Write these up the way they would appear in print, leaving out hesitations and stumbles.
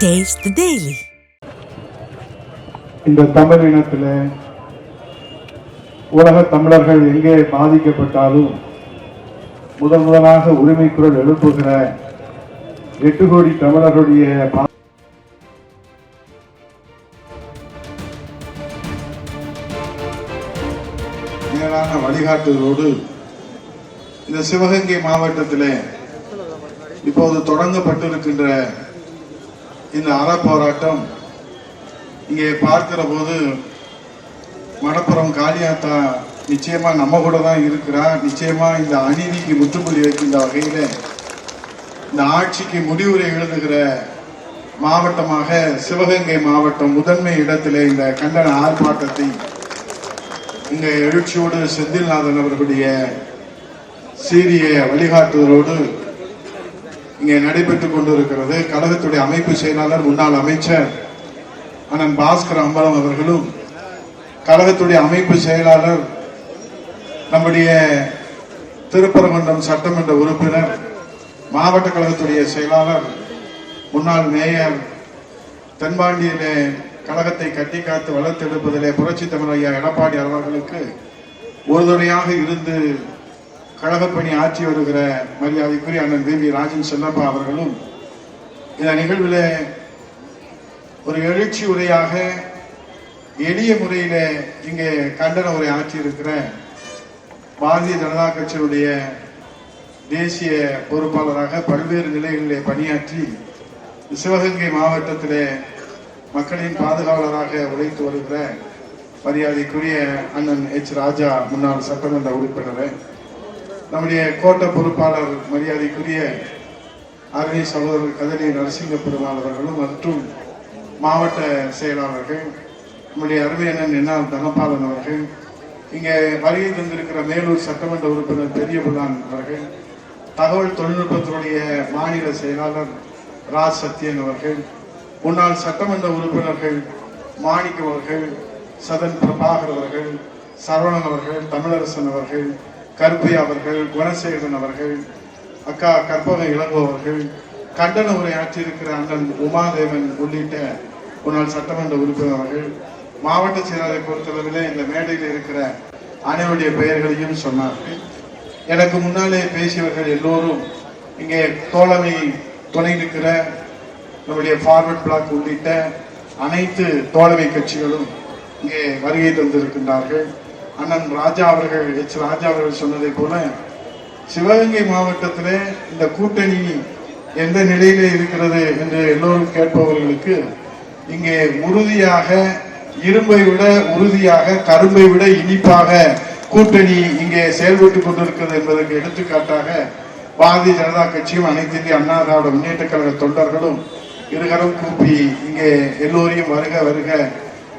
Taste the Daily. இந்த தமிழ் இனத்தில் உலக தமிழர்கள் எங்கே பாதிக்கப்பட்டாலும் முதலாக உரிமை குரல் எழுப்புகிற 8 கோடி தமிழர்களுடைய மேலான வழிகாட்டுதலோடு இந்த சிவகங்கை மாவட்டத்தில் இப்போது தொடங்கப்பட்டிருக்கின்ற இந்த அறப்போராட்டம் இங்கே பார்க்கிற போது மணப்புறம் காளியாத்தா நிச்சயமா நம்ம கூட தான் இருக்கிறார். நிச்சயமா இந்த அநீதிக்கு முற்றுப்புள்ளி வைக்கின்ற வகையில் இந்த ஆட்சிக்கு முடிவுரை எழுதுகிற மாவட்டமாக சிவகங்கை மாவட்டம் முதன்மை இடத்திலே இந்த கண்டன ஆர்ப்பாட்டத்தை இங்க எழுச்சியோடு செந்தில்நாதன் அவர்களுடைய சீரிய வழிகாட்டுதலோடு இங்கே நடைபெற்றுக் கொண்டிருக்கிறது. கழகத்துடைய அமைப்பு செயலாளர் முன்னாள் அமைச்சர் அண்ணன் பாஸ்கர் அம்பலம் அவர்களும், கழகத்துடைய அமைப்பு செயலாளர் நம்முடைய திருப்பரங்குன்றம் சட்டமன்ற உறுப்பினர், மாவட்ட கழகத்துடைய செயலாளர், முன்னாள் மேயர், தென்பாண்டியிலே கழகத்தை கட்டி காத்து வளர்த்தெடுப்பதிலே புரட்சி தமிழ் ஐயா எடப்பாடி அவர்களுக்கு உறுதுணையாக இருந்து கழகப்பணி ஆற்றி வருகிற மரியாதைக்குரிய அண்ணன் வி ராஜன் செல்லப்பா அவர்களும் இந்த நிகழ்வில் ஒரு எழுச்சி உரையாக எளிய முறையில இங்கே கண்டன உரை ஆற்றியிருக்கிற பாரதிய ஜனதா கட்சியினுடைய தேசிய பொறுப்பாளராக பல்வேறு நிலைகளிலே பணியாற்றி சிவகங்கை மாவட்டத்திலே மக்களின் பாதுகாவலராக உழைத்து வருகிற மரியாதைக்குரிய அண்ணன் எச் ராஜா முன்னாள் சட்டமன்ற உறுப்பினர், நம்முடைய கோட்ட பொறுப்பாளர் மரியாதைக்குரிய அரணி சகோதரர் கதலி நரசிங்க பெருமாள் அவர்களும் மற்றும் மாவட்ட செயலாளர்கள், நம்முடைய அருமையண்ணன் என்ஆர் தனபாலன் அவர்கள், இங்கே வருகை தந்திருக்கிற மேலூர் சட்டமன்ற உறுப்பினர் பெரியபுல்லான் அவர்கள், தகவல் தொழில்நுட்பத்தினுடைய மாநில செயலாளர் ராஜ் சத்யன் அவர்கள், முன்னாள் சட்டமன்ற உறுப்பினர்கள் மாணிக்கம் அவர்கள், சதன் பிரபாகர் அவர்கள், சரவணன் அவர்கள், தமிழரசன் அவர்கள், கருப்பையா அவர்கள், குணசேகரன் அவர்கள், அக்கா கற்பக இளங்கோ அவர்கள், கண்டன உரை ஆற்றியிருக்கிற அண்ணன் உமாதேவன் உள்ளிட்ட முன்னாள் சட்டமன்ற உறுப்பினர் அவர்கள், மாவட்ட செயலாளரை பொறுத்தளவில் இந்த மேடையில் இருக்கிற அனைவருடைய பெயர்களையும் சொன்னார்கள். எனக்கு முன்னாலே பேசியவர்கள் எல்லோரும் இங்கே தோழமை துணை நிற்கிற நம்முடைய ஃபார்வர்ட் பிளாக் உள்ளிட்ட அனைத்து தோழமை கட்சிகளும் இங்கே வருகை தந்திருக்கின்றார்கள். அண்ணன் ராஜா அவர்கள், எச் ராஜா அவர்கள் சொன்னதை போல சிவகங்கை மாவட்டத்திலே இந்த கூட்டணி எந்த நிலையிலே இருக்கிறது என்று எல்லோரும் கேட்பவர்களுக்கு இங்கே உறுதியாக, இரும்பை விட உறுதியாக, கரும்பை விட இனிப்பாக கூட்டணி இங்கே செயல்பட்டுக் கொண்டிருக்கிறது என்பதற்கு எடுத்துக்காட்டாக பாரதிய ஜனதா கட்சியும் அனைத்து இந்திய அண்ணா திராவிட முன்னேற்ற கழக தொண்டர்களும் இருகரம் கூப்பி இங்கே எல்லோரையும் வருக வருக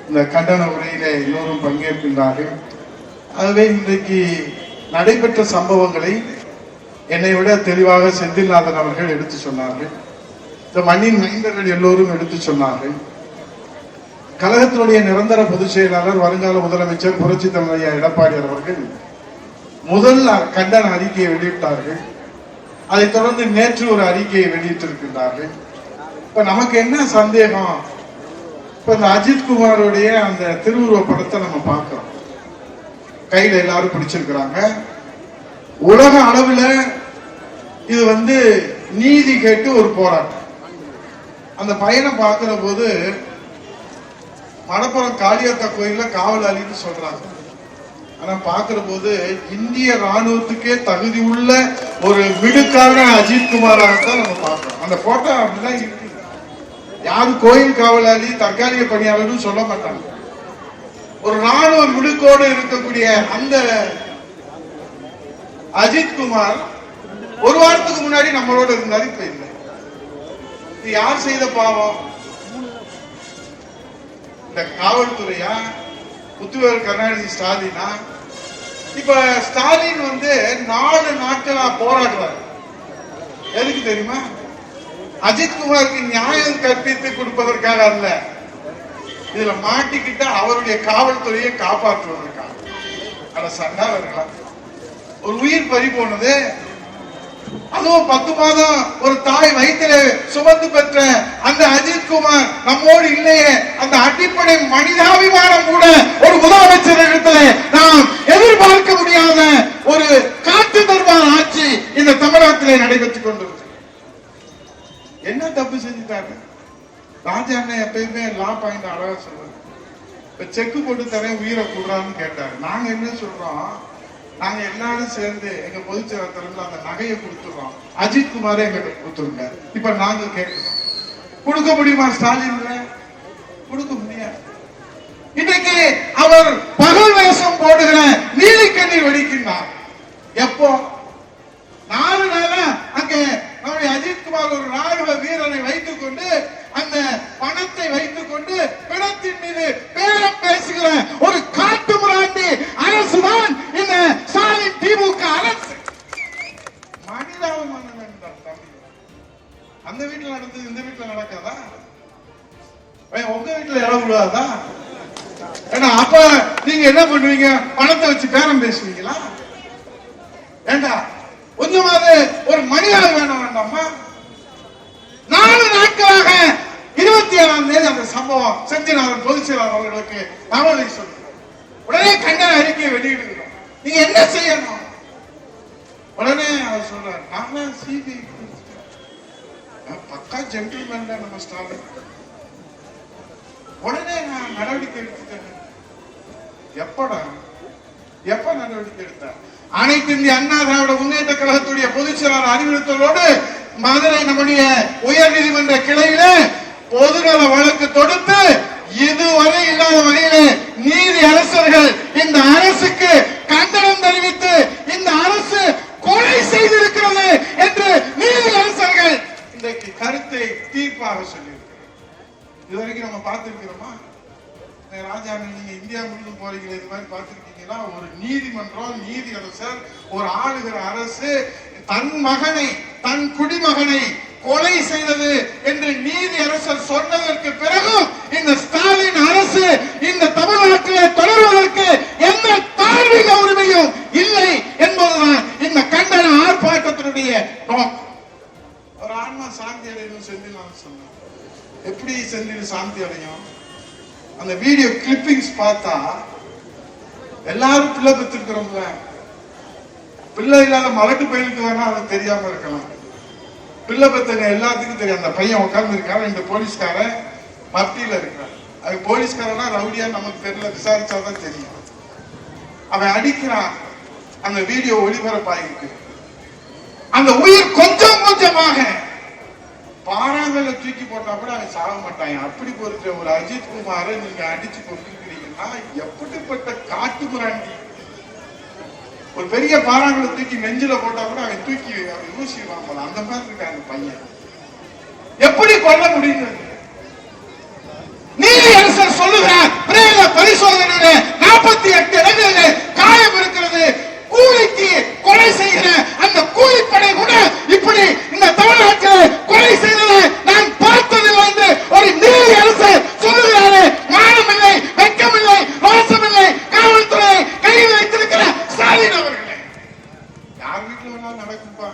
இந்த கண்டன உரையில எல்லோரும் பங்கேற்கின்றார்கள். ஆகவே இன்றைக்கு நடைபெற்ற சம்பவங்களை என்னை விட தெளிவாக செந்தில்நாதன் அவர்கள் எடுத்து சொன்னார்கள். இந்த மண்ணின் மைந்தர்கள் எல்லோரும் எடுத்து சொன்னார்கள். கழகத்தினுடைய நிரந்தர பொதுச் செயலாளர், வருங்கால முதலமைச்சர் புரட்சி தமிழ் ஐயா எடப்பாடி அவர்கள் முதல் கண்டன அறிக்கையை வெளியிட்டார்கள். அதைத் தொடர்ந்து நேற்று ஒரு அறிக்கையை வெளியிட்டிருக்கின்றார்கள். இப்ப நமக்கு என்ன சந்தேகம், இப்ப இந்த அஜித்குமாரோடைய அந்த திருவுருவ படத்தை நம்ம பார்க்கிறோம், கையில எல்லாரும் பிடிச்சிருக்கிறாங்க. உலக அளவில் இது நீதி கேட்டு ஒரு போராட்டம். அந்த பையனை பார்க்கிற போது மணப்புறம் காளியாத்தா கோயில்ல காவலாளின்னு சொல்றாங்க. ஆனா பார்க்கிற போது இந்திய ராணுவத்துக்கே தகுதி உள்ள ஒரு மிடுக்கான அஜித்குமாராகத்தான் நம்ம பார்க்கிறோம். அந்த போட்டோ அப்படிதான் இருக்கு. யாரும் கோயில் காவலாளி, தற்காலிக பணியாளர்னு சொல்ல மாட்டாங்க. ஒரு ராணுவ மிடுக்கோடு இருக்கக்கூடிய அந்த அஜித்குமார் ஒரு வாரத்துக்கு முன்னாடி நம்மளோட இருந்தாரு, இப்ப இல்லை. இது யார் செய்த பாவம்? இந்த காவல்துறையா, முத்துவேல் கருணாநிதி ஸ்டாலினா? இப்ப ஸ்டாலின் 4 நாட்களா போராடுவார். எதுக்கு தெரியுமா? அஜித்குமாருக்கு நியாயம் கற்பித்து கொடுப்பதற்காக அல்ல, இதுல மாட்டிக்கிட்ட அவருடைய காவல்துறையை காப்பாற்றுவதற்காக. அட சண்டாளர்களா, ஒரு உயிர் பறி போனது. அதுவும் 10 மாதம் ஒரு தாய் வயிற்றிலே சுமந்து பெற்ற அந்த அஜித்குமார் நம்மோடு இல்லையே. அந்த அடிப்படை மனிதாபிமானம் கூட ஒரு முதலமைச்சர் இடத்துல நாம் எதிர்பார்க்க முடியாத ஒரு காட்டு தர்பார் ஆட்சி இந்த தமிழகத்திலே நடைபெற்றுக் கொண்டிருக்கு. என்ன தப்பு செஞ்சுட்டாரு ராஜா அண்ணன்? எப்பயுமே லா பாயிண்ட் அழகா சொல்றாரு. இப்ப செக்கு போட்டு தரேன் உயிரை கூடுறான்னு கேட்டாரு. நாங்க என்ன சொல்றோம், நாங்க எல்லாரும் சேர்ந்து எங்க பொதுச்செயலாளர் தலைமையில் அந்த நகையை கொடுத்துடுறோம், அஜித்குமாரே எங்கிட்ட கொடுத்துருங்க. இப்ப நாங்க கேட்கிறோம், கொடுக்க முடியுமா ஸ்டாலின்? கொடுக்க முடியாது. இன்னைக்கு அவர் பகல் வேஷம் போடுகிற நீலி கண்ணீர் வெடிக்கின்றார். எப்போ 4 நாளா அங்கே நம்முடைய அஜித்குமார் ஒரு ராணுவ வீரரை வைத்துக் கொண்டு அந்த பணத்தை வைத்துக் கொண்டு பிணத்தின் மீது பேரம் பேசுகிற ஒரு காட்டு முராண்டி அரசுதான் இந்த ஸ்டாலின் திமுக அரசு. மனிதாபிமானம் அந்த வீட்டுல நடந்தது இந்த வீட்டுல நடக்காதா? உங்க வீட்டுல இடம் விடாதா? ஏன்னா அப்ப நீங்க என்ன பண்ணுவீங்க? பணத்தை வச்சு பேரம் பேசுவீங்களா? ஏண்டா கொஞ்சமாவது ஒரு மனிதன் வேணும் வேண்டாமா? 4 நாட்களாக 27ஆம் தேதி அந்த சம்பவம் செந்திநாதன் பொதுச் செயலாளர் அவர்களுக்கு தகவலை சொல்லுங்க. உடனே கண்டன அறிக்கையை வெளியிடுகிறோம். நீங்க என்ன செய்யணும்? உடனே அவர் சொல்றாரு, நான் சிபிஐ பக்கா ஜென்டில்மேன் தான் நம்ம ஸ்டாலின். உடனே நான் நடவடிக்கை எடுத்துட்டேன். எப்ப நடவடிக்கை எடுத்தார்? அனைத்து இந்திய அண்ணா திராவிட முன்னேற்ற கழகத்துடைய பொதுச் செயலாளர் அறிவுறுத்தலோடு மதுரை நம்முடைய உயர் நீதிமன்ற கிளையில பொதுநல வழக்கு தொடுத்து இதுவரை இல்லாத வகையிலே நீதி அரசர்கள் இந்த அரசுக்கு கண்டனம் தெரிவித்து இந்த அரசு கொலை செய்திருக்கிறது என்று நீதி அரசர்கள் இன்றைக்கு கருத்தை தீர்ப்பாக சொல்லியிருக்கிறார். இதுவரைக்கும் நம்ம பார்த்திருக்கிறோமா? ராஜா, நீங்க இந்தியா முழுவதும் போறீங்களா? இது மாதிரி பார்த்திருக்கீங்களா? ஒரு நீதிமன்றம், நீதி அரசர், ஒரு ஆளுகிற அரசு தன் மகனை, தன் குடிமகனை கொலை செய்தது என்று நீதி அரசர் சொன்னதற்கு பிறகும் இந்த ஸ்டாலின் அரசு இந்த தமிழ்நாட்டில் தொடர்வதற்கு எந்த தார்மீக உரிமையும் இல்லை என்பதுதான் இந்த கண்டன ஆர்ப்பாட்டத்தினுடைய நோக்கம். ஒரு ஆன்மா சாந்தி அடையும் செந்தில் சொன்னார். எப்படி செந்தில் சாந்தி அடையும்? அந்த வீடியோ கிளிப்பிங்ஸ் பார்த்தா எல்லாரும் பிள்ளை பெற்றிருக்கிறோம்ல, பிள்ளை இல்லாத மலட்டு பையனுக்கு வேணா அது தெரியாம இருக்கலாம். பிள்ளை பெத்தங்க எல்லாத்துக்கும் தெரியும். அந்த பையன் உட்கார்ந்து இருக்காரு, இந்த போலீஸ்காரன் மத்தியில இருக்கிறான். அது போலீஸ்காரனா ரவுடியா நமக்கு தெரியல, விசாரிச்சாதான் தெரியும். அவன் அடிக்கிறான். அந்த வீடியோ ஒளிபரப்பாயிருக்கு. அந்த உயிர் கொஞ்சம் கொஞ்சமாக பாறாங்கல்ல தூக்கி போட்டா கூட அவன் சாக மாட்டாங்க. அப்படி பொறுத்த ஒரு அஜித்குமாரை நீங்க அடிச்சு கொண்டிருக்கிறீங்கன்னா எப்படிப்பட்ட காட்டு முராண்டி! ஒரு பெரிய பாறாங்கல்ல தூக்கி நெஞ்சில போட்டா கூட அவன் தூக்கி அவன் யூசிடுவான் போல. அந்த மாதிரி இருக்க அந்த பையன் எப்படி கொல்ல முடியும்? நீதி அரசர் சொல்லுகிறார், பிரேத பரிசோதனையில 48 இடங்களில் காயம் இருக்கிறது. கூலிக்கு கொலை செய்கிற அந்த கூலிப்படை கூட இப்படி இந்த தமிழ்நாட்டில் கொலை செய்ததை நான் பார்த்ததில்லை என்று ஒரு நீதி அரசர் சொல்லுகிறாரு. மானமில்லை, வெட்கமில்லை, ரோசமில்லை காவல்துறை கையில் வைத்திருக்கிற ஸ்டாலின் அவர்களே. யார் வீட்டுல வேணாலும் நடக்கும்பா,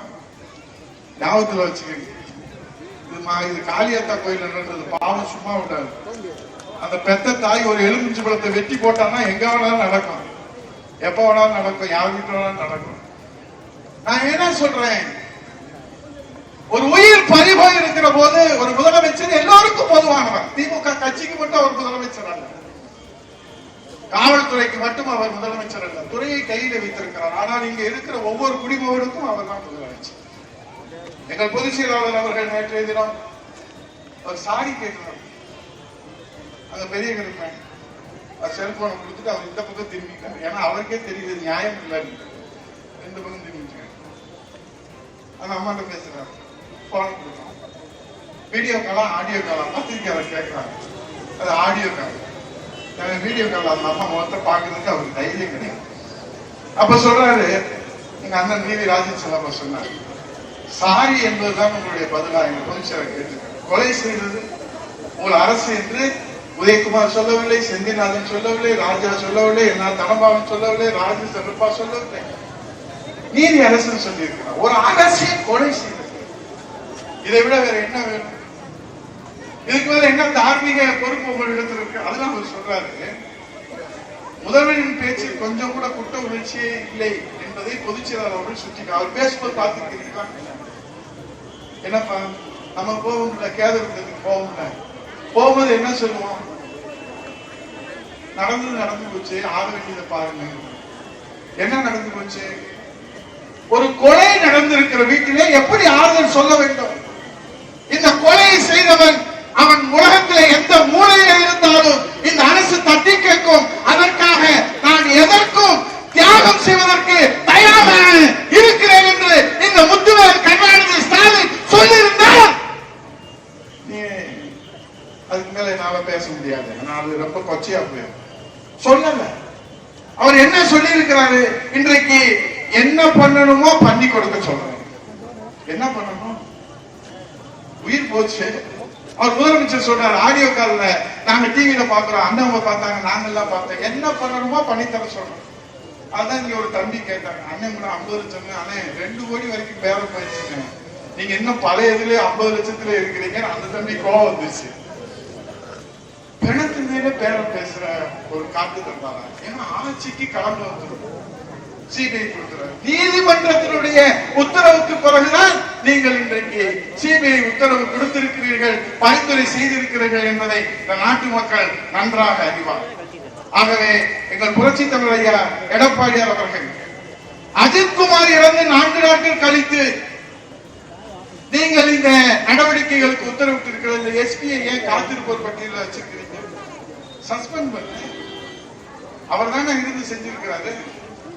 ஞாபகத்தில் வச்சுக்கோங்க. இது காளியாத்தா கோயில் நடந்தது. பாவம் சும்மா விடாது. அந்த பெத்த தாய் ஒரு எலுமிச்சை பழத்தை வெட்டி போட்டான்னா எங்க வேணாலும் நடக்கும், எப்ப வேணாலும் நடக்கும், யார் வீட்டு வேணாலும் நடக்கும். நான் என்ன சொல்றேன், ஒரு உயிர் பறிபோய் இருக்கிற போது ஒரு முதலமைச்சர் எல்லோருக்கும் பொதுவானவர். திமுக கட்சிக்கு மட்டும் அவர் முதலமைச்சர் அல்ல, காவல்துறைக்கு மட்டும் அவர் முதலமைச்சர் அல்ல, துறையை கையில் வைத்திருக்கிறார். ஆனால் இங்க இருக்கிற ஒவ்வொரு குடிமகனுக்கும் அவர் தான் முதலமைச்சர். எங்கள் பொதுச் செயலாளர் அவர்கள் நேற்றைய தினம் அவர் சாரி கேட்கிறார். அந்த பெரிய கருப்பேன் செல்போனை கொடுத்துட்டு அவர் இந்த பக்கம் திரும்பிட்டார். ஏன்னா அவருக்கே தெரியுது நியாயம் இல்லைன்னு. 2 பக்கம் திரும்பிட்டார். அந்த அம்மாட்ட பேசுறாரு, போன் கொடுத்தோம். வீடியோ காலா ஆடியோ காலா பத்திரிக்கையாளர் கேட்கிறாங்க. அது ஆடியோ கால், வீடியோ கால். அந்த அம்மா முகத்தை பார்க்கறதுக்கு அவருக்கு தைரியம் கிடையாது. அப்ப சொல்றாரு, எங்க அண்ணன் நீதி ராஜன் செல்லப்ப சொன்னார், சாரி என்பதுதான் உங்களுடைய பதிலா எங்க பொதுச்செயலாளர் கேட்டிருக்காரு. கொலை செய்தது உங்கள் அரசு என்று உதயகுமார் சொல்லவில்லை, செந்திநாதன் சொல்லவில்லை, ராஜா சொல்லவில்லை, என்ன தனபாவன் சொல்லவில்லை, ராஜு செல்லப்பா சொல்லவில்லை. நீதி அரசு சொல்லி இருக்கிறார். ஒரு அரசை கொலை செய்தது, இதை விட வேற என்ன வேணும்? இதுக்கு மேல என்ன தார்மீக பொறுப்பு உங்களிடத்தில் இருக்கு? அதுதான் அவர் சொல்றாரு. முதல்வரின் பேச்சில் கொஞ்சம் கூட குற்ற உணர்ச்சியே இல்லை என்பதை பொதுச் செயலாளர் அவர்கள் சுட்டிக்க. அவர் பேசும்போது பார்த்துக்கிறீங்களா? என்னப்பா நம்ம போகும்ல, கேதகத்துக்கு போகும்போது என்ன சொல்லுவோம்? நடந்து போச்சு, ஆக வேண்டியதை பாருங்க. என்ன நடந்து போச்சு? ஒரு கொலை நடந்திருக்கிற வீட்டிலே எப்படி ஆறுதல் சொல்ல வேண்டும்? இந்த கொலையை செய்தவன் அவன் உலகத்திலே எந்த மூலையில இருந்தாலும் இந்த அரசு தட்டி கேட்கும். அதற்காக நான் எதற்கும் தியாகம் செய்வதற்கு தயாராக இருக்கிறேன் என்று இந்த முத்துவேல் கருணாநிதி ஸ்டாலின் சொல்லியிருந்தார். அதுக்கு மேல என்னால பேச முடியாது, நான் ரொம்ப கொச்சையா போய் சொல்லல. அவர் என்ன சொல்லி இருக்கிறாரு? இன்றைக்கு என்ன பண்ணணுமோ பண்ணி கொடுக்க சொல்றேன். என்ன பண்ணணும்? உயிர் போச்சு. அவர் முதலமைச்சர் சொல்றாரு ஆடியோ கால்ல, நாங்க டிவியில பாக்குறோம், அண்ணவங்க பார்த்தாங்க, நாங்க எல்லாம் பார்த்தோம், என்ன பண்ணணுமோ பண்ணித்தர சொல்றோம். அதான் இங்க ஒரு தம்பி கேட்டாங்க, அண்ணன் 50 லட்சம், அண்ணே 2 கோடி வரைக்கும் பேரம் போயிடுச்சுங்க, நீங்க இன்னும் பழைய இதுல 50 லட்சத்துல இருக்கிறீங்க. அந்த தம்பி கோவம் வந்துச்சு. பிணத்து மேல பேரம் பேசுற ஒரு காட்டு தந்தாரா? ஏன்னா ஆட்சிக்கு கடமை வந்துடும், சிபிஐ கொடுக்கிறார். நீதிமன்றத்தினுடைய உத்தரவுக்கு பிறகுதான் நீங்கள் இன்றைக்கு சிபிஐ உத்தரவு கொடுத்திருக்கிறீர்கள், பரிந்துரை செய்திருக்கிறீர்கள் என்பதை இந்த நாட்டு மக்கள் நன்றாக அறிவார். ஆகவே எங்கள் புரட்சி தமிழ் ஐயா எடப்பாடியார் அவர்கள் அஜித்குமார் இறந்து 4 நாட்கள் கழித்து நீங்கள் இந்த நடவடிக்கைகளுக்கு உத்தரவிட்டிருக்கிறது. எஸ்பியை ஏன் காத்திருப்போர் பட்டியலில் வச்சிருக்கிறீங்க? சஸ்பெண்ட் பண்ணி அவர் தானே இருந்து செஞ்சிருக்கிறாரு.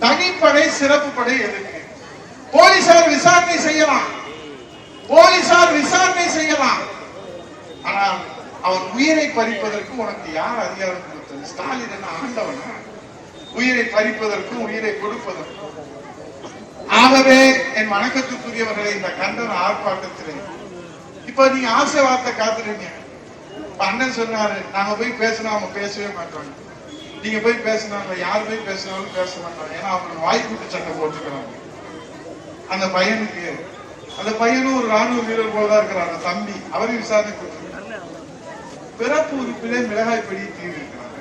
தனிப்படை சிறப்பு படை எதுக்கு? போலீசார் விசாரணை செய்யலாம், ஆனால் அவர் உயிரை பறிப்பதற்கு உனக்கு யார் அதிகாரம் கொடுத்தது? ஸ்டாலின் என்ன ஆண்டவனா? உயிரை பறிப்பதற்கும் உயிரை கொடுப்பதற்கும். ஆகவே என் வணக்கத்துக்குரியவர்களை, இந்த கண்டன ஆர்ப்பாட்டத்திலே இப்ப நீங்க ஆசை வார்த்தை காத்துறீங்க. அண்ணன் சொன்னாரு, நாங்க போய் பேசினா அவங்க பேசவே மாட்டாங்க, நீங்க போய் பேசினாங்க, யார் போய் பேசினாலும் பேச மாட்டாங்க, ஏன்னா அவங்க வாய்க்கூட்டு சட்டை போட்டுக்கிறாங்க. அந்த பையனுக்கு, அந்த பையனும் ஒரு ராணுவ வீரர் போலதான் இருக்கிறார், அந்த தம்பி, அவரையும் விசாரணை கொடுத்துருக்காங்க. பிறப்பு உறுப்பிலே மிளகாய் பிடி தீர்வு இருக்கிறாங்க,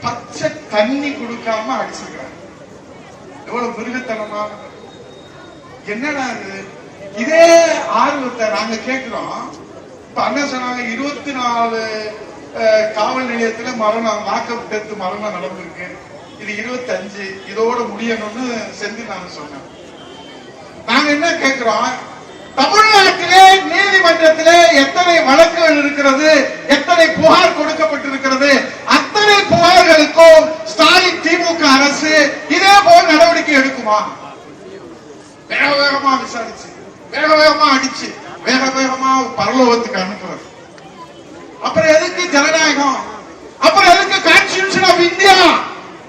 பச்சை தண்ணி கொடுக்காம அடிச்சிருக்காங்க. எவ்வளவு மிருகத்தனமா! என்னடா இது? இதே ஆர்வத்தை நாங்க கேட்கிறோம். இப்ப அண்ணன் சொன்னாங்க 24 காவல் நிலையத்துல மரணம், லாக்அப் டெத் மரணம் நடந்திருக்கு, இது 25, இதோட முடியணும்னு செஞ்சு நாங்க சொன்னோம். நாங்க என்ன கேட்கிறோம்? தமிழ்நாட்டிலே நீதிமன்றத்திலே எத்தனை வழக்குகள் இருக்கிறது, எத்தனை புகார் கொடுக்கப்பட்டிருக்கிறது, அத்தனை புகார்களுக்கும் ஸ்டாலின் திமுக அரசு இதே போல் நடவடிக்கை எடுக்குமா? வேக வேகமா விசாரிச்சு, வேக வேகமா அடிச்சு, வேக வேகமா பரலோகத்துக்கு அனுப்புறது. அப்புறம் எதுக்கு ஜனநாயகம்? அப்புறம் எதுக்கு கான்ஸ்டிடியூஷன் ஆஃப் இந்தியா?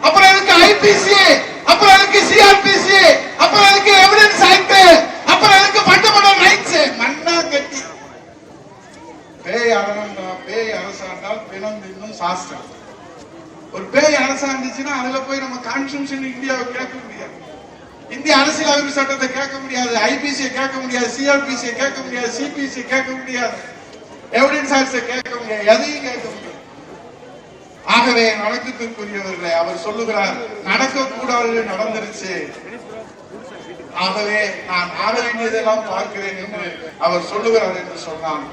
அப்புறம் எதுக்கு ஐபிசி? அப்புறம் எதுக்கு சிஆர்பிசி? அப்புறம் எதுக்கு எவிடன்ஸ் ஆக்ட்? அப்புறம் எதுக்கு ஃபண்டமெண்டல் ரைட்ஸ்? மண்ணா கட்டி பேய் அரசாண்டால் பிணம் இன்னும் சாஸ்திரம். ஒரு பேய் அரசாண்டுச்சுன்னா அதுல போய் நம்ம கான்ஸ்டிடியூஷன் இந்தியாவை கேட்க முடியாது, இந்திய அரசியலமைப்பு சட்டத்தை கேட்க முடியாது, ஐபிசியை கேட்க முடியாது, சிஆர்பிசியை கேட்க முடியாது, சிபிசி கேட்க முடியாது, எவிடன்ஸ் ஆக்ட் கேட்க முடியாது, எதையும் கேட்க முடியாது. ஆகவே வணக்கத்திற்குரியவர்களே, அவர் சொல்லுகிறார் நடக்கக்கூடாது நடந்துருச்சு, ஆகவே நான் ஆக வேண்டியதெல்லாம் பார்க்கிறேன் என்று அவர் சொல்லுகிறார் என்று சொன்னார்.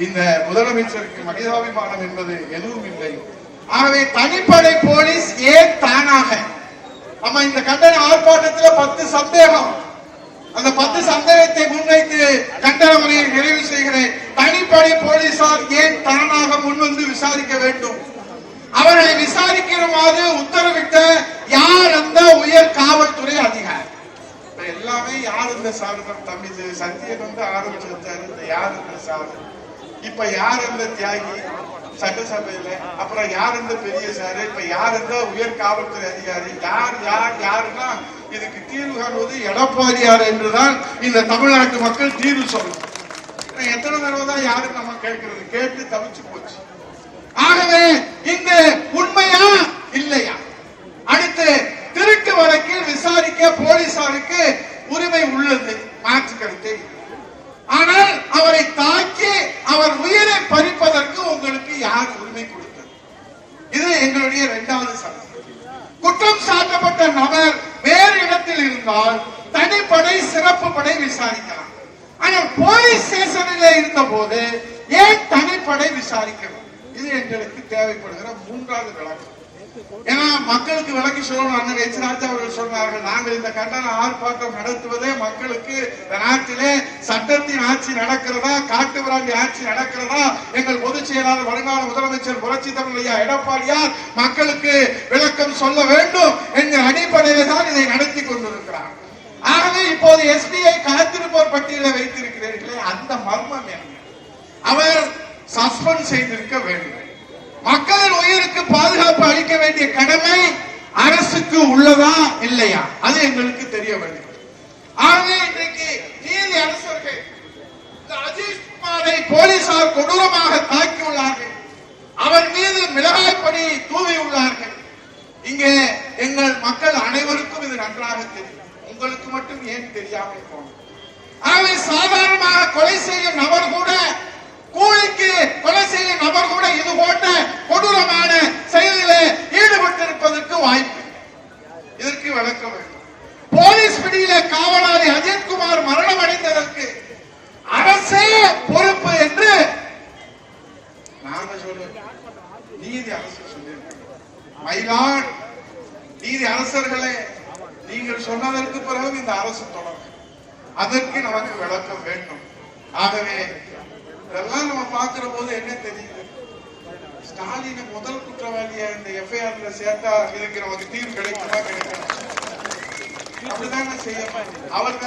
இந்த முதலமைச்சருக்கு மனிதாபிமானம் என்பது எதுவும் இல்லை. ஆகவே தனிப்படை போலீஸ் ஏன் தானாக? நம்ம இந்த கண்டன ஆர்ப்பாட்டத்தில் 10 சந்தேகம், அந்த 10 சந்தேகத்தை முன்வைத்து கண்டன முறையை நிறைவு செய்கிறேன். தனிப்படை போலீசார் ஏன் தானாக முன்வந்து விசாரிக்க வேண்டும்? அவர்களை விசாரிக்கிறவாறு உத்தரவிட்ட யார் அந்த உயர் காவல்துறை அதிகாரி? எல்லாமே யார் இந்த சார்? தம்பி சத்தியன் வந்து ஆரம்பிச்சு வச்சாரு, யார் இந்த சார்? இப்ப யார் இந்த தியாகி சட்டசபையில? அப்புறம் யார் இந்த பெரிய சாரு? இப்ப யார் இந்த உயர் காவல்துறை அதிகாரி? யாருன்னா இதுக்கு தீர்வு காணுவது எடப்பாடியார் என்றுதான் இந்த தமிழ்நாட்டு மக்கள் தீர்வு சொல்லணும். எத்தனை தடவை தான் யாருக்கு நம்ம கேட்கிறது? கேட்டு தவிச்சு போச்சு. ஆகவே இந்த உண்மையா இல்லையா? அடுத்து திருட்டு வழக்கில் விசாரிக்க போலீசாருக்கு உரிமை உள்ளது, மாற்று கருத்தை. ஆனால் அவரை தாக்கி அவர் உயிரை பறிப்பதற்கு உங்களுக்கு யார் உரிமை கொடுத்தது? இது எங்களுடைய இரண்டாவது சட்டம். குற்றம் சாட்டப்பட்ட நபர் வேறு இடத்தில் இருந்தால் தனிப்படை சிறப்பு படை விசாரிக்கலாம். ஆனால் போலீஸ் ஸ்டேஷனில் இருந்த போது ஏன் தனிப்படை விசாரிக்கணும்? இது எங்களுக்கு தேவைப்படுகிற மூன்றாவது விளக்கம். ஏன்னா மக்களுக்கு விளக்கி சொல்லணும். அண்ணன் எச் ராஜா அவர்கள் சொன்னார்கள், நாங்கள் இந்த கண்டன ஆர்ப்பாட்டம் நடத்துவதே மக்களுக்கு நாட்டிலே சட்டத்தின் ஆட்சி நடக்கிறதா, காட்டு விராண்டி ஆட்சி நடக்கிறதா, எங்கள் பொதுச் செயலாளர் வருங்கால முதலமைச்சர் புரட்சி தமிழ் ஐயா எடப்பாடியார் மக்களுக்கு விளக்கம் சொல்ல வேண்டும் என்கிற அடிப்படையில் தான் இதை நடத்தி கொண்டிருக்கிறார். ஆகவே இப்போது எஸ்பிஐ காத்திருப்போர் பட்டியலை வைத்திருக்கிறீர்களே, அந்த மர்மம் என்ன? அவர் சஸ்பெண்ட் செய்திருக்க வேண்டும். மக்களின் உயிருக்கு பாதுகாப்பு அளிக்க வேண்டிய கடமை அரசுக்கு உள்ளதா இல்லையா, அது எங்களுக்கு தெரிய வேண்டும். ஆகவே இன்றைக்கு நீதி அரசர்கள் அஜித் குமாரை போலீசார் கொடூரமாக தாக்கியுள்ளார்கள். அவர் மீது மிளகாய் பணி தூவி உள்ளார்கள். இங்கே எங்கள் மக்கள் அனைவருக்கும் இது நன்றாக தெரியும். உங்களுக்கு மட்டும் ஏன் தெரியாமல் போனது? ஆகவே சாதாரணமாக கொலை செய்யும் நபர் கூட, கூலிக்கு கொலை செய்யும் நபர் கூட இது போன்ற கொடூரமான செயலில் ஈடுபட்டிருப்பதற்கு வாய்ப்பு. இதற்கு விளக்க வேண்டும். போலீஸ் பிடியில காவலாளி அஜித் குமார் மரணம் அடைந்ததற்கு அரசே பொறுப்பு என்று நாம சொல்லுவோம். நீதி அரசு சொல்லியிருக்கிறார். மயிலாட் நீதி அரசர்களே, நீங்கள் சொன்னதற்கு பிறகு இந்த அரசு தொடரும். அதற்கு நமக்கு விளக்கம் வேண்டும். ஆகவே இதெல்லாம் நம்ம பார்க்கிற போது என்ன தெரியுது? ஸ்டாலின் முதல் குற்றவாளியா இந்த எஃப்ஐஆர்ல சேர்த்தா இதுக்கு நமக்கு தீர்வு கிடைக்குமா? கிடைக்கும். அப்படிதானே செய்யணும். அவர்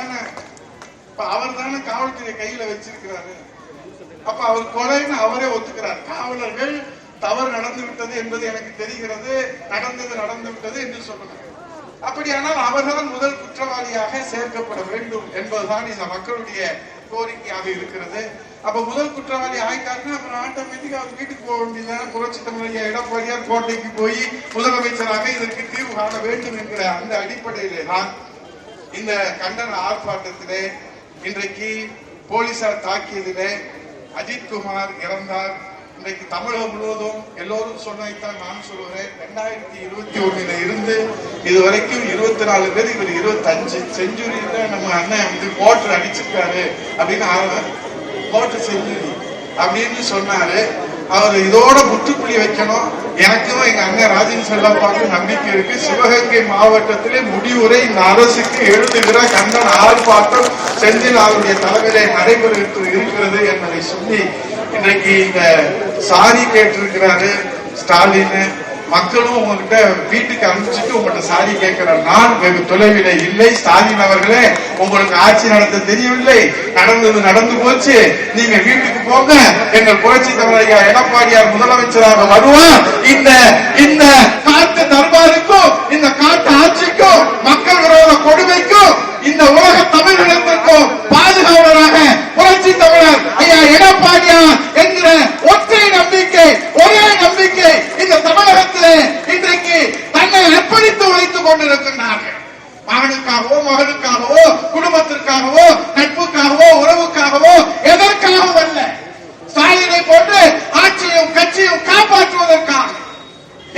தானே காவல்துறை கையில வச்சிருக்கிறாரு. அப்ப அவர் கொலைன்னு அவரே ஒத்துக்கிறார். காவலர்கள் தவறு நடந்து விட்டது என்பது எனக்கு தெரிகிறது, நடந்து விட்டது என்று சொல்லுகிறார். அப்படியானால் அவர்தான் முதல் குற்றவாளியாக சேர்க்கப்பட வேண்டும் என்பதுதான் இந்த மக்களுடைய கோரிக்கையாக இருக்கிறது. அப்ப முதல் குற்றவாளி ஆயிட்டாருன்னா அப்புறம் ஆட்டோமேட்டிக்கா அவர் வீட்டுக்கு போக வேண்டியதான புரட்சி தமிழ் எடப்பாடியார் கோட்டைக்கு போய் முதலமைச்சராக இதற்கு தீர்வு காண வேண்டும் என்கிற அந்த அடிப்படையிலே தான் இந்த கண்டன ஆர்ப்பாட்டத்திலே இன்றைக்கு போலீசார் தாக்கியதிலே அஜித் குமார் இறந்தார். இன்றைக்கு தமிழகம் முழுவதும் எல்லோரும் சொன்னதைத்தான் நான் சொல்லுகிறேன். 2021 இருந்து இதுவரைக்கும் 24 பேர், இவர் 25 செஞ்சுரியில நம்ம அண்ணன் கோட்டர் அடிச்சிருக்காரு அப்படின்னு கோட்டர் செஞ்சுரி அப்படின்னு சொன்னாரு. அவர் இதோட முற்றுப்புள்ளி வைக்கணும். எனக்கும் எங்க அண்ணன் ராஜன் செல்லப்பாவுக்கும் நம்பிக்கை இருக்கு. சிவகங்கை மாவட்டத்திலே முடிவுரை இந்த அரசுக்கு எழுதுகிற கண்டன ஆர்ப்பாட்டம் செந்தில் அவருடைய தலைமையிலே நடைபெற இருக்கிறது என்பதை சொல்லி இன்றைக்கு இந்த சாரி கேட்டிருக்கிறாரு ஸ்டாலின். மக்களும் உங்ககிட்ட வீட்டுக்கு அனுப்பிச்சுட்டு உங்கள்கிட்ட சாரி கேட்கிறார். நான் வெகு தொலைவிலே இல்லை. ஸ்டாலின் அவர்களே, உங்களுக்கு ஆட்சி நடத்த தெரியவில்லை, நடந்து போச்சு, நீங்க வீட்டுக்கு போங்க. எங்கள் புரட்சி தமிழ் எடப்பாடியார் முதலமைச்சராக வருவார். இந்த காட்டு தர்பாருக்கும் இந்த காட்டு ஆட்சிக்கும் மக்கள் விரோத கொடுமைக்கும் இந்த உலக தமிழகத்திற்கும் பாதுகாவலராக புரட்சி தமிழர் ஐயா எடப்பாடியார் என்கிற ஒற்றை நம்பிக்கை, ஒரே நம்பிக்கை இந்த தமிழகத்திலே இன்றைக்கு தன்னை அர்ப்பணித்து உழைத்துக் கொண்டிருக்கின்றார்கள். மகனுக்காகவோ குடும்பத்திற்காகவோ நட்புக்காகவோ உறவுக்காகவோ எதற்காகவும் அல்ல. ஸ்டாலினை போன்று ஆட்சியும் கட்சியும் காப்பாற்றுவதற்காக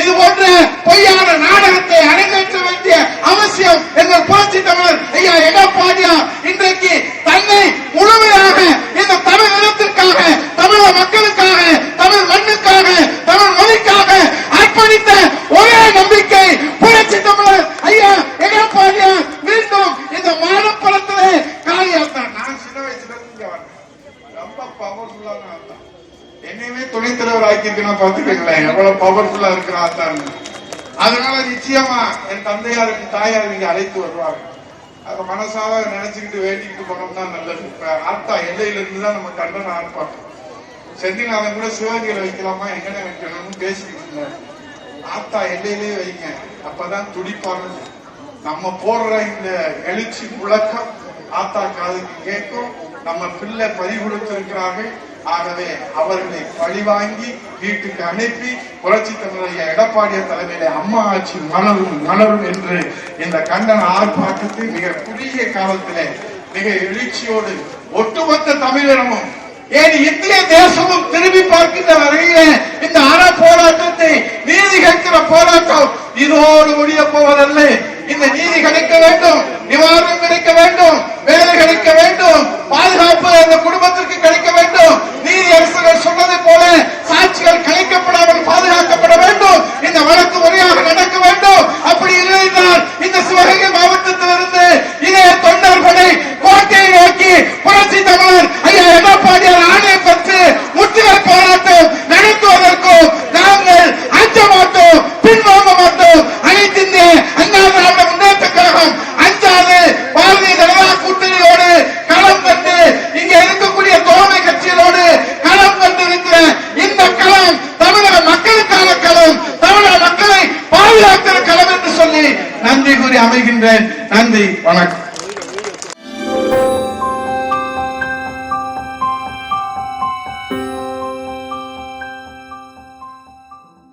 இது போன்ற பொய்யான நாடகத்தை அரங்கேற்ற வேண்டிய அவசியம் எங்கள் புரட்சி தமிழர் ஐயா எடப்பாடியார் இன்றைக்கு தன்னை முழுமையாக இந்த தமிழ் இனத்திற்காக, தமிழக மக்களுக்காக, தமிழ் மண்ணுக்காக, தமிழ் மொழிக்காக அர்ப்பணித்த ஒரே நம்பிக்கை புரட்சி தமிழர் ஐயா எடப்பாடியார் மீண்டும் இந்த மானப்பழத்திலே காலியாத்தார். நான் சின்ன வயசுல இருந்து ரொம்ப பவர்ஃபுல்லான ஆத்தான். என்னையுமே துணைத் தலைவர் ஆக்கியிருக்கேன். பாத்துக்கங்களேன் எவ்வளவு பவர்ஃபுல்லா இருக்கிறான். அதனால நிச்சயமா என் தந்தையாருக்கு தாயார் நீங்க அழைத்து வருவாங்க. அதை மனசாக நினைச்சுக்கிட்டு வேண்டிக்கிட்டு போனோம்னா நல்லது. இப்ப ஆத்தா எல்லையில இருந்துதான் நம்ம கண்டன ஆர்ப்பாட்டம். செந்திநாதன் கூட சிவகங்கையில வைக்கலாமா, எங்கன்னு வைக்கணும்னு பேசிக்கிட்டு இருந்தாரு. ஆத்தா எல்லையிலேயே வைங்க, அப்பதான் துடிப்பாங்க. நம்ம போடுற இந்த எழுச்சி முழக்கம் ஆத்தா காதுக்கு கேட்கும். நம்ம பிள்ளை பறி கொடுத்திருக்கிறார்கள். ஆகவே அவர்களை பழிவாங்கி வீட்டுக்கு அனுப்பி புரட்சி தமிழக எடப்பாடியார் தலைமையில அம்மா ஆட்சி மலரும் மலரும் என்று இந்த கண்டன ஆர்ப்பாட்டத்தை மிக குறுகிய காலத்திலே மிக எழுச்சியோடு ஒட்டுமொத்த தமிழகமும் ஏன் இந்திய தேசமும் திரும்பி பார்க்கின்ற வரையில இந்த அற போராட்டத்தை நீதி கேட்கிற போராட்டம் இதோடு முடிய போவதல்ல. இந்த நீதி கிடைக்க வேண்டும், நிவாரணம் கிடைக்க வேண்டும்.